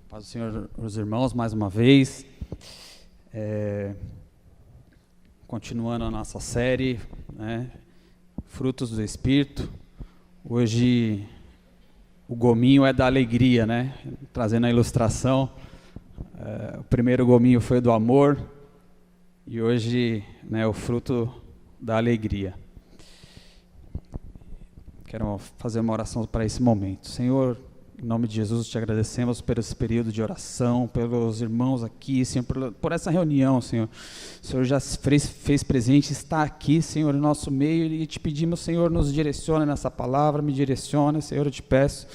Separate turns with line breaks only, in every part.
Paz do Senhor, os irmãos, mais uma vez. Continuando a nossa série, né, Frutos do Espírito. Hoje o gominho é da alegria, né? Trazendo a ilustração. O primeiro gominho foi do amor e hoje, né, o fruto da alegria. Quero fazer uma oração para esse momento. Senhor, em nome de Jesus, te agradecemos por esse período de oração, pelos irmãos aqui, Senhor, por essa reunião, Senhor. O Senhor já fez presente, está aqui, Senhor, em nosso meio, e te pedimos, Senhor, nos direcione nessa palavra, me direcione, Senhor, eu te peço,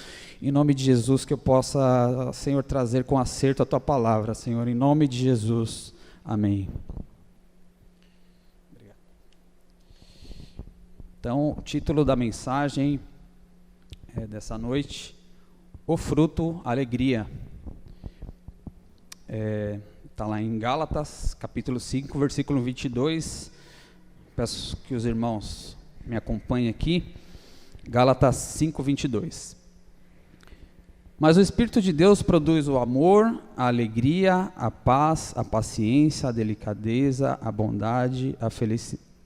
em nome de Jesus, que eu possa, Senhor, trazer com acerto a tua palavra, Senhor, em nome de Jesus. Amém. Obrigado. Então, o título da mensagem dessa noite: o fruto, a alegria. Está lá em Gálatas, capítulo 5, versículo 22. Peço que os irmãos me acompanhem aqui. Gálatas 5, 22. Mas o Espírito de Deus produz o amor, a alegria, a paz, a paciência, a delicadeza, a bondade,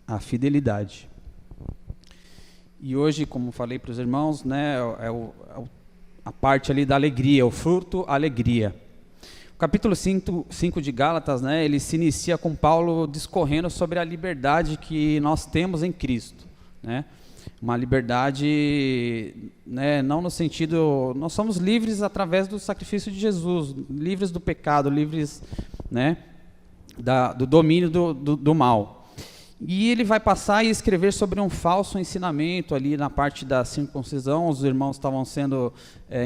a fidelidade. E hoje, como falei para os irmãos, né, a parte ali da alegria, o fruto, a alegria. O capítulo 5 de Gálatas, né, ele se inicia com Paulo discorrendo sobre a liberdade que nós temos em Cristo, né? Uma liberdade, né, não no sentido, nós somos livres através do sacrifício de Jesus, livres do pecado, livres, né, do domínio do mal. E ele vai passar e escrever sobre um falso ensinamento ali na parte da circuncisão. Os irmãos estavam sendo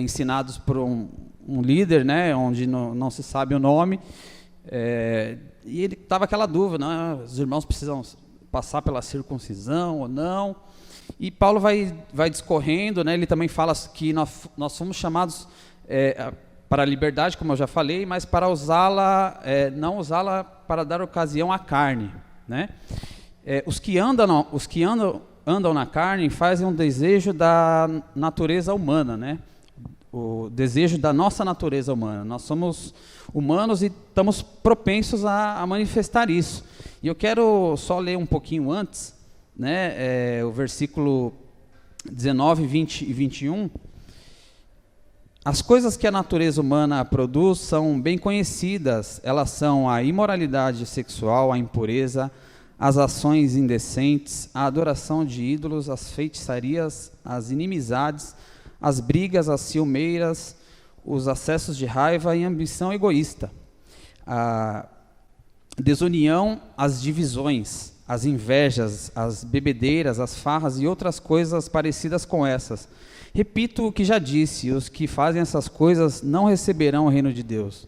ensinados por um líder, né, onde não se sabe o nome, e ele estava aquela dúvida, né, os irmãos precisam passar pela circuncisão ou não. E Paulo vai discorrendo, né, ele também fala que nós fomos chamados para a liberdade, como eu já falei, mas para usá-la, não usá-la para dar ocasião à carne, né? Os que andam na carne fazem um desejo da natureza humana, né? O desejo da nossa natureza humana. Nós somos humanos e estamos propensos a manifestar isso. E eu quero só ler um pouquinho antes, né? O versículo 19, 20 e 21. As coisas que a natureza humana produz são bem conhecidas. Elas são a imoralidade sexual, a impureza, as ações indecentes, a adoração de ídolos, as feitiçarias, as inimizades, as brigas, as ciumeiras, os acessos de raiva e ambição egoísta, a desunião, as divisões, as invejas, as bebedeiras, as farras e outras coisas parecidas com essas. Repito o que já disse: os que fazem essas coisas não receberão o reino de Deus.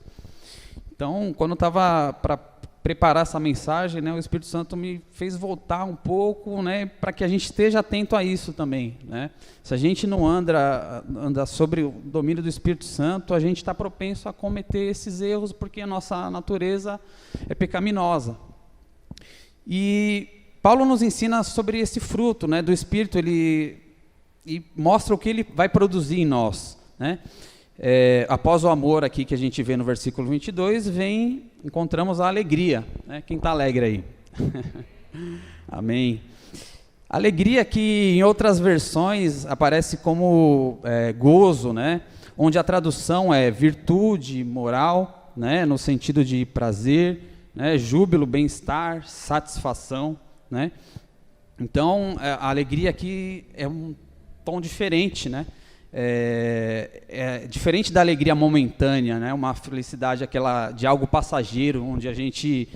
Então, quando eu estava para preparar essa mensagem, né, o Espírito Santo me fez voltar um pouco, né, para que a gente esteja atento a isso também, né? Se a gente não anda sobre o domínio do Espírito Santo, a gente está propenso a cometer esses erros, porque a nossa natureza é pecaminosa. E Paulo nos ensina sobre esse fruto, né, do Espírito, e mostra o que ele vai produzir em nós, né? Após o amor aqui que a gente vê no versículo 22, encontramos a alegria, né? Quem está alegre aí? Amém. Alegria que em outras versões aparece como gozo, né? Onde a tradução é virtude, moral, né? No sentido de prazer, né? Júbilo, bem-estar, satisfação, né? Então, a alegria aqui é um tom diferente, né? Diferente da alegria momentânea, né? Uma felicidade aquela de algo passageiro, onde a gente,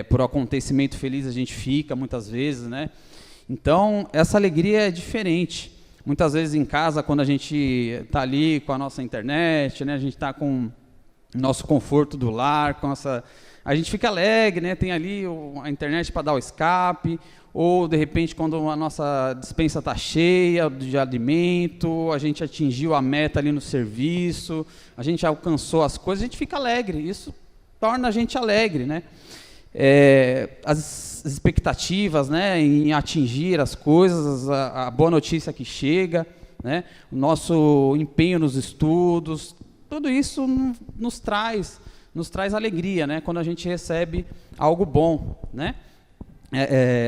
por um acontecimento feliz, a gente fica muitas vezes, né? Então, essa alegria é diferente. Muitas vezes em casa, quando a gente está ali com a nossa internet, né? A gente está com o nosso conforto do lar, a gente fica alegre, né? Tem ali a internet para dar o escape, ou de repente quando a nossa despensa está cheia de alimento, a gente atingiu a meta ali no serviço, a gente alcançou as coisas, a gente fica alegre, isso torna a gente alegre, né? As expectativas, né, em atingir as coisas, a boa notícia que chega, né? O nosso empenho nos estudos, tudo isso nos traz alegria, né? Quando a gente recebe algo bom, né?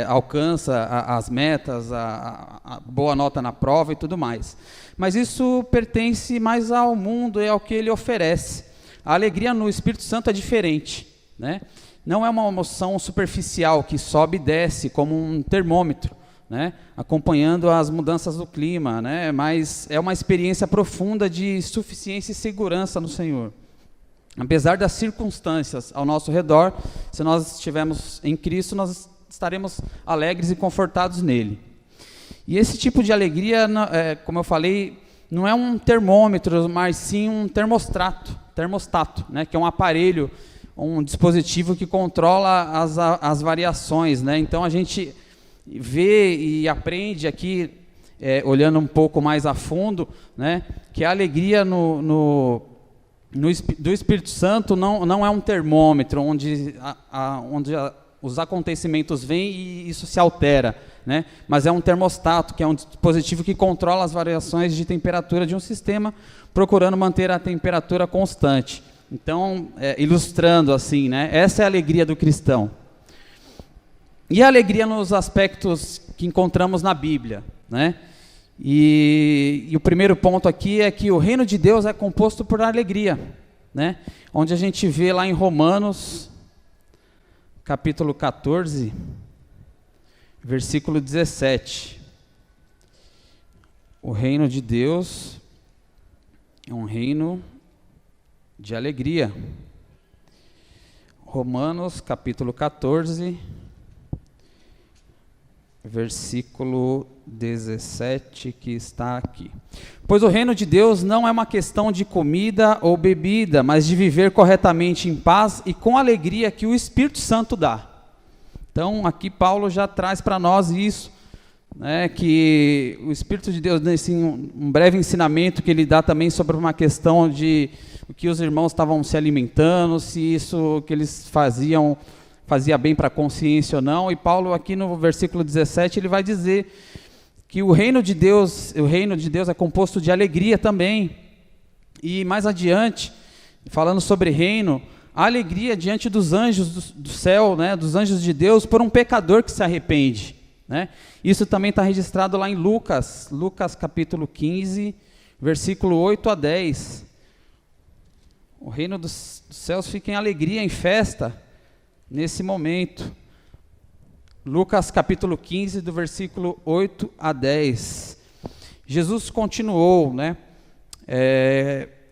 Alcança as metas, a boa nota na prova e tudo mais. Mas isso pertence mais ao mundo e ao que ele oferece. A alegria no Espírito Santo é diferente, né? Não é uma emoção superficial que sobe e desce como um termômetro, né? Acompanhando as mudanças do clima, né? Mas é uma experiência profunda de suficiência e segurança no Senhor. Apesar das circunstâncias ao nosso redor, se nós estivermos em Cristo, nós estaremos alegres e confortados nele. E esse tipo de alegria, como eu falei, não é um termômetro, mas sim um termostato, né, que é um aparelho, um dispositivo que controla as variações, né? Então a gente vê e aprende aqui, olhando um pouco mais a fundo, né, que a alegria do Espírito Santo não é um termômetro onde os acontecimentos vêm e isso se altera, né? Mas é um termostato, que é um dispositivo que controla as variações de temperatura de um sistema, procurando manter a temperatura constante. Então, ilustrando assim, né? Essa é a alegria do cristão. E a alegria nos aspectos que encontramos na Bíblia, né? E o primeiro ponto aqui é que o reino de Deus é composto por alegria, né? Onde a gente vê lá em Romanos, capítulo 14, versículo 17. O reino de Deus é um reino de alegria. Romanos, capítulo 14, versículo 17, que está aqui. Pois o reino de Deus não é uma questão de comida ou bebida, mas de viver corretamente em paz e com alegria que o Espírito Santo dá. Então, aqui Paulo já traz para nós isso, né, que o Espírito de Deus, nesse um breve ensinamento que ele dá também sobre uma questão de o que os irmãos estavam se alimentando, se isso que eles fazia bem para a consciência ou não. E Paulo aqui no versículo 17 ele vai dizer que o reino de Deus é composto de alegria também. E mais adiante, falando sobre reino, a alegria diante dos anjos do céu, né, dos anjos de Deus, por um pecador que se arrepende, né? Isso também está registrado lá em Lucas capítulo 15, versículo 8 a 10. O reino dos céus fica em alegria, em festa, nesse momento. Lucas capítulo 15, do versículo 8 a 10. Jesus continuou, né?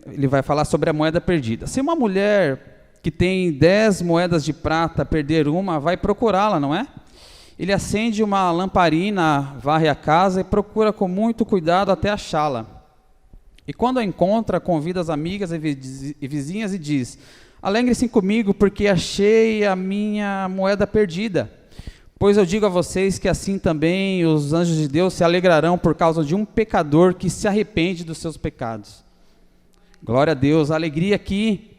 Ele vai falar sobre a moeda perdida. Se uma mulher que tem 10 moedas de prata perder uma, vai procurá-la, não é? Ele acende uma lamparina, varre a casa e procura com muito cuidado até achá-la. E quando a encontra, convida as amigas e vizinhas e diz: alegrem-se comigo, porque achei a minha moeda perdida. Pois eu digo a vocês que assim também os anjos de Deus se alegrarão por causa de um pecador que se arrepende dos seus pecados. Glória a Deus. A alegria aqui,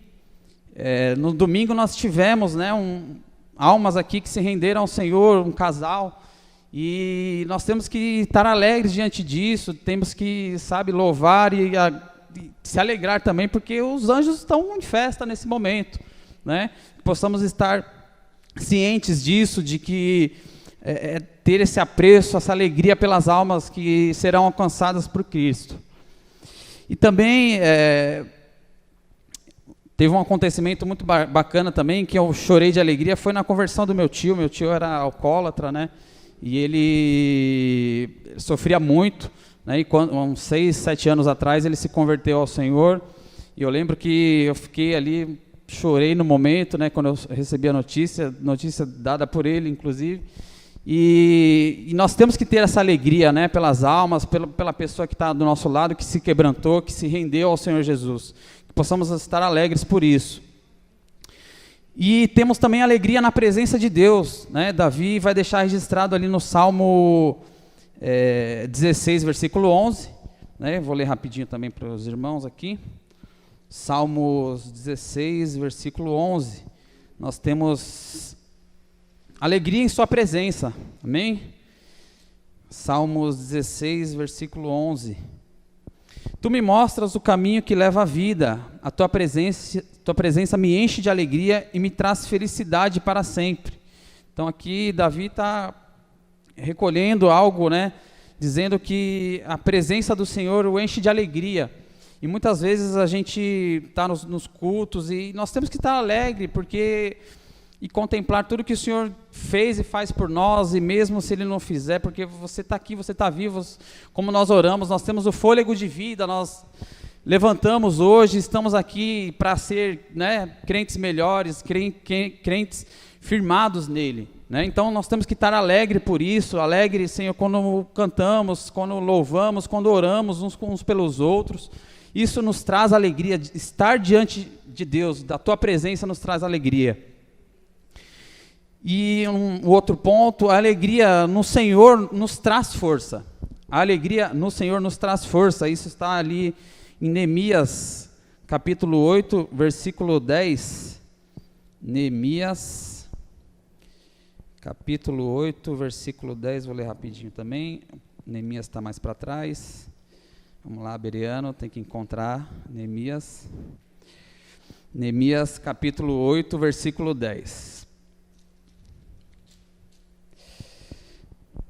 no domingo nós tivemos, né, almas aqui que se renderam ao Senhor, um casal, e nós temos que estar alegres diante disso, temos que, louvar e se alegrar também, porque os anjos estão em festa nesse momento, né? Possamos estar cientes disso, de que ter esse apreço, essa alegria pelas almas que serão alcançadas por Cristo. E também teve um acontecimento muito bacana também, que eu chorei de alegria, foi na conversão do meu tio. Meu tio era alcoólatra, né? E ele sofria muito, né? E uns 6, 7 anos atrás ele se converteu ao Senhor. E eu lembro que eu fiquei ali, chorei no momento, né, quando eu recebi a notícia dada por ele, inclusive. E nós temos que ter essa alegria, né, pelas almas, pela pessoa que está do nosso lado, que se quebrantou, que se rendeu ao Senhor Jesus. Que possamos estar alegres por isso. E temos também alegria na presença de Deus, né? Davi vai deixar registrado ali no Salmo 16, versículo 11. Né? Vou ler rapidinho também para os irmãos aqui. Salmos 16, versículo 11. Nós temos alegria em sua presença. Amém? Salmos 16, versículo 11. Tu me mostras o caminho que leva à vida, a tua presença me enche de alegria e me traz felicidade para sempre. Então aqui Davi está recolhendo algo, né, dizendo que a presença do Senhor o enche de alegria. E muitas vezes a gente está nos cultos e nós temos que estar alegre, e contemplar tudo que o Senhor fez e faz por nós, e mesmo se Ele não fizer, porque você está aqui, você está vivo, como nós oramos, nós temos o fôlego de vida, nós levantamos hoje, estamos aqui para ser, né, crentes melhores, crentes firmados nele, né? Então nós temos que estar alegre por isso, alegre, Senhor, quando cantamos, quando louvamos, quando oramos uns pelos outros. Isso nos traz alegria, estar diante de Deus, da tua presença nos traz alegria. E um outro ponto, a alegria no Senhor nos traz força. A alegria no Senhor nos traz força. Isso está ali em Neemias, capítulo 8, versículo 10. Neemias, capítulo 8, versículo 10, vou ler rapidinho também. Neemias está mais para trás. Vamos lá, Beriano, tem que encontrar Neemias. Neemias, capítulo 8, versículo 10.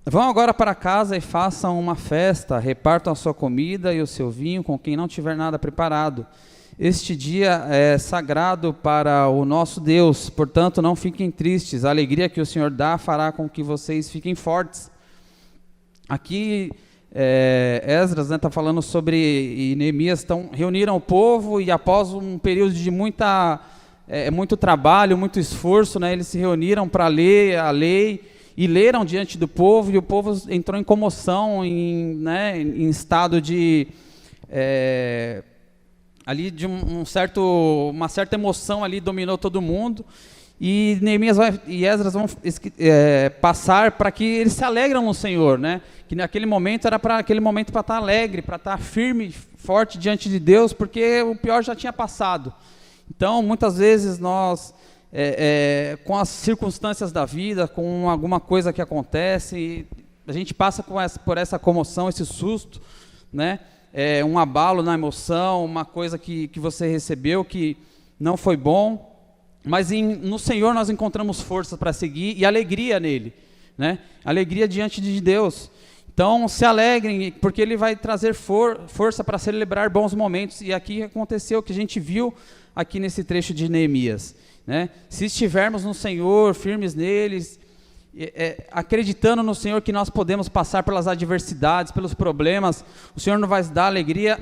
Vão agora para casa e façam uma festa, repartam a sua comida e o seu vinho com quem não tiver nada preparado. Este dia é sagrado para o nosso Deus, portanto não fiquem tristes, a alegria que o Senhor dá fará com que vocês fiquem fortes. Aqui Esdras está falando sobre, e Neemias reuniram o povo, e após um período de muito trabalho, muito esforço, né, eles se reuniram para ler a lei, e leram diante do povo, e o povo entrou em comoção, em estado de ali de uma certa emoção ali dominou todo mundo, e Neemias e Esdras vão passar para que eles se alegram no Senhor, né? Que naquele momento era para estar alegre, para estar firme, forte diante de Deus, porque o pior já tinha passado. Então, muitas vezes nós com as circunstâncias da vida, com alguma coisa que acontece, a gente passa por essa comoção, esse susto, né? Um abalo na emoção, uma coisa que você recebeu que não foi bom, mas no Senhor nós encontramos força para seguir e alegria nele, né? Alegria diante de Deus. Então se alegrem, porque Ele vai trazer força para celebrar bons momentos, e aqui aconteceu o que a gente viu aqui nesse trecho de Neemias, né? Se estivermos no Senhor, firmes neles, acreditando no Senhor que nós podemos passar pelas adversidades, pelos problemas, o Senhor nos vai dar alegria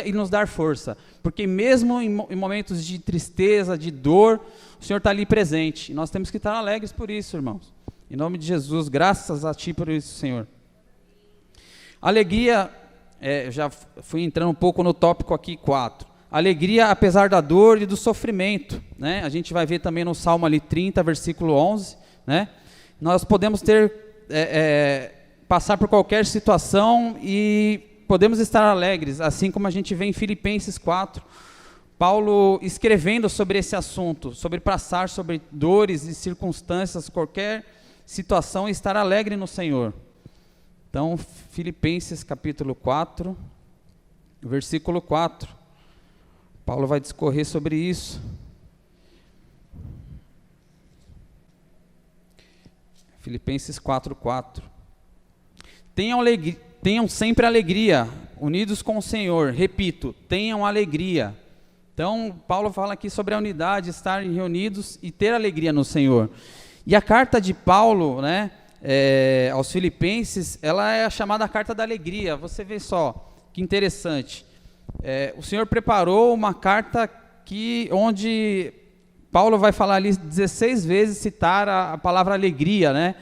e nos dar força, porque mesmo em momentos de tristeza, de dor, o Senhor está ali presente, e nós temos que estar alegres por isso, irmãos, em nome de Jesus, graças a Ti por isso, Senhor. Alegria, já fui entrando um pouco no tópico aqui 4, alegria apesar da dor e do sofrimento, né? A gente vai ver também no Salmo ali 30, versículo 11, né? Nós podemos passar por qualquer situação e podemos estar alegres, assim como a gente vê em Filipenses 4, Paulo escrevendo sobre esse assunto, sobre passar sobre dores e circunstâncias, qualquer situação, e estar alegre no Senhor. Então, Filipenses capítulo 4, versículo 4. Paulo vai discorrer sobre isso. Filipenses 4:4. Tenham sempre alegria, unidos com o Senhor. Repito, tenham alegria. Então, Paulo fala aqui sobre a unidade, estar reunidos e ter alegria no Senhor. E a carta de Paulo, né, aos Filipenses, ela é a chamada carta da alegria. Você vê só, que interessante. O Senhor preparou uma carta onde Paulo vai falar ali 16 vezes, citar a palavra alegria, né?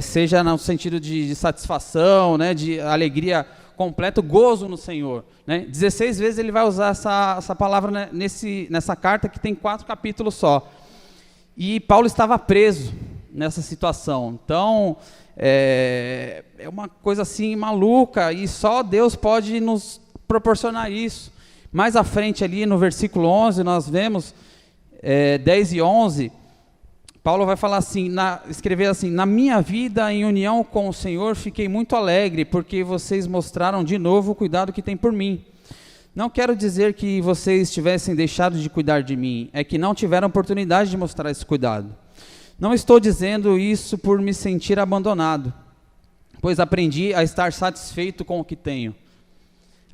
Seja no sentido de satisfação, né? De alegria completa, gozo no Senhor, né? 16 vezes ele vai usar essa palavra, né, nessa carta que tem 4 capítulos só. E Paulo estava preso nessa situação. Então, é uma coisa assim maluca, e só Deus pode nos proporcionar isso. Mais à frente ali no versículo 11, nós vemos 10 e 11, Paulo vai falar assim, escrever assim: na minha vida em união com o Senhor fiquei muito alegre, porque vocês mostraram de novo o cuidado que tem por mim. Não quero dizer que vocês tivessem deixado de cuidar de mim, é que não tiveram oportunidade de mostrar esse cuidado. Não estou dizendo isso por me sentir abandonado, pois aprendi a estar satisfeito com o que tenho.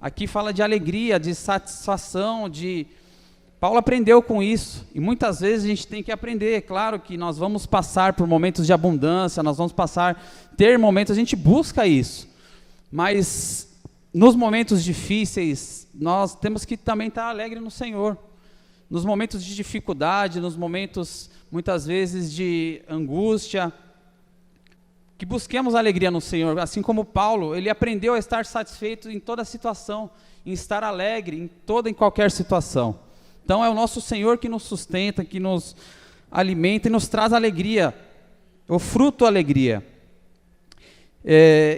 Aqui fala de alegria, de satisfação, Paulo aprendeu com isso, e muitas vezes a gente tem que aprender. É claro que nós vamos passar por momentos de abundância, nós vamos ter momentos, a gente busca isso, mas nos momentos difíceis, nós temos que também estar alegre no Senhor. Nos momentos de dificuldade, nos momentos, muitas vezes, de angústia, que busquemos alegria no Senhor. Assim como Paulo, ele aprendeu a estar satisfeito em toda situação, em estar alegre em toda e qualquer situação. Então é o nosso Senhor que nos sustenta, que nos alimenta e nos traz alegria, o fruto alegria.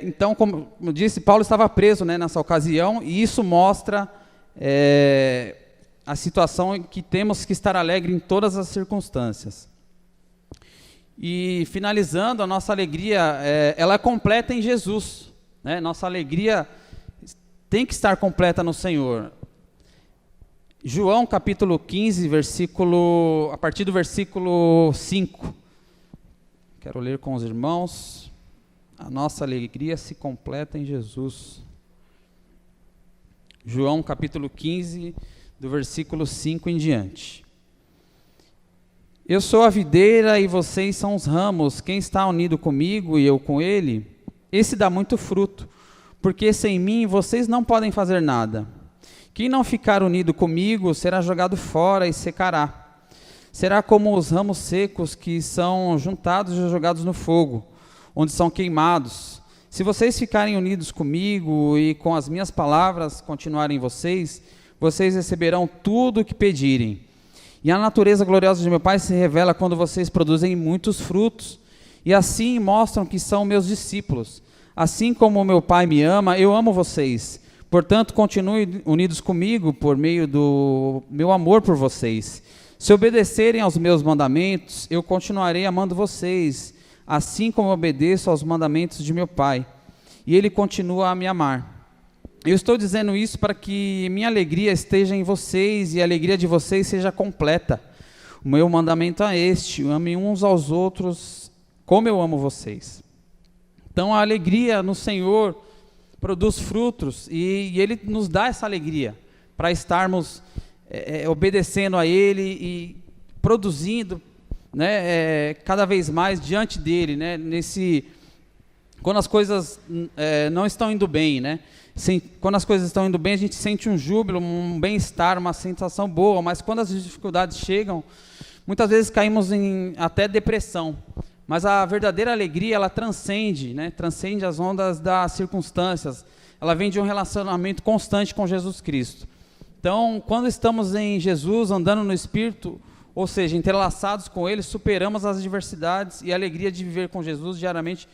Então, como eu disse, Paulo estava preso, né, nessa ocasião, e isso mostra a situação em que temos que estar alegre em todas as circunstâncias. E finalizando, a nossa alegria, ela é completa em Jesus, né? Nossa alegria tem que estar completa no Senhor. João capítulo 15, a partir do versículo 5. Quero ler com os irmãos. A nossa alegria se completa em Jesus. João capítulo 15, do versículo 5 em diante. Eu sou a videira e vocês são os ramos. Quem está unido comigo e eu com ele, esse dá muito fruto, porque sem mim vocês não podem fazer nada. Quem não ficar unido comigo será jogado fora e secará. Será como os ramos secos que são juntados e jogados no fogo, onde são queimados. Se vocês ficarem unidos comigo e com as minhas palavras continuarem em vocês receberão tudo o que pedirem. E a natureza gloriosa de meu Pai se revela quando vocês produzem muitos frutos, e assim mostram que são meus discípulos. Assim como o meu Pai me ama, eu amo vocês. Portanto, continuem unidos comigo por meio do meu amor por vocês. Se obedecerem aos meus mandamentos, eu continuarei amando vocês, assim como obedeço aos mandamentos de meu Pai, e Ele continua a me amar. Eu estou dizendo isso para que minha alegria esteja em vocês e a alegria de vocês seja completa. O meu mandamento é este: amem uns aos outros como eu amo vocês. Então a alegria no Senhor produz frutos e Ele nos dá essa alegria para estarmos obedecendo a Ele e produzindo, né, cada vez mais diante dele, né, quando as coisas não estão indo bem, né? Quando as coisas estão indo bem, a gente sente um júbilo, um bem-estar, uma sensação boa, mas quando as dificuldades chegam, muitas vezes caímos em até depressão. Mas a verdadeira alegria, ela transcende, né? Transcende as ondas das circunstâncias. Ela vem de um relacionamento constante com Jesus Cristo. Então, quando estamos em Jesus, andando no Espírito, ou seja, entrelaçados com Ele, superamos as adversidades e a alegria de viver com Jesus diariamente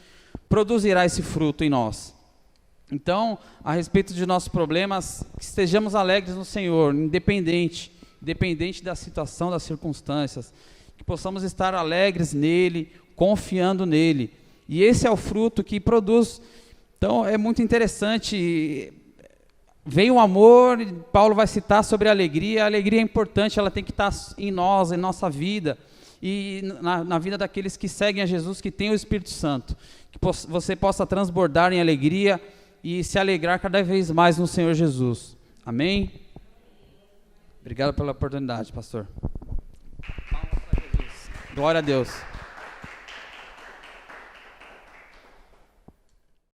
produzirá esse fruto em nós. Então, a respeito de nossos problemas, que estejamos alegres no Senhor, independente da situação, das circunstâncias, que possamos estar alegres nele, confiando nele. E esse é o fruto que produz. Então, é muito interessante. Vem o amor, Paulo vai citar sobre a alegria é importante, ela tem que estar em nós, em nossa vida, e na vida daqueles que seguem a Jesus, que tem o Espírito Santo, que você possa transbordar em alegria e se alegrar cada vez mais no Senhor Jesus. Amém? Obrigado pela oportunidade, pastor. Glória a Deus.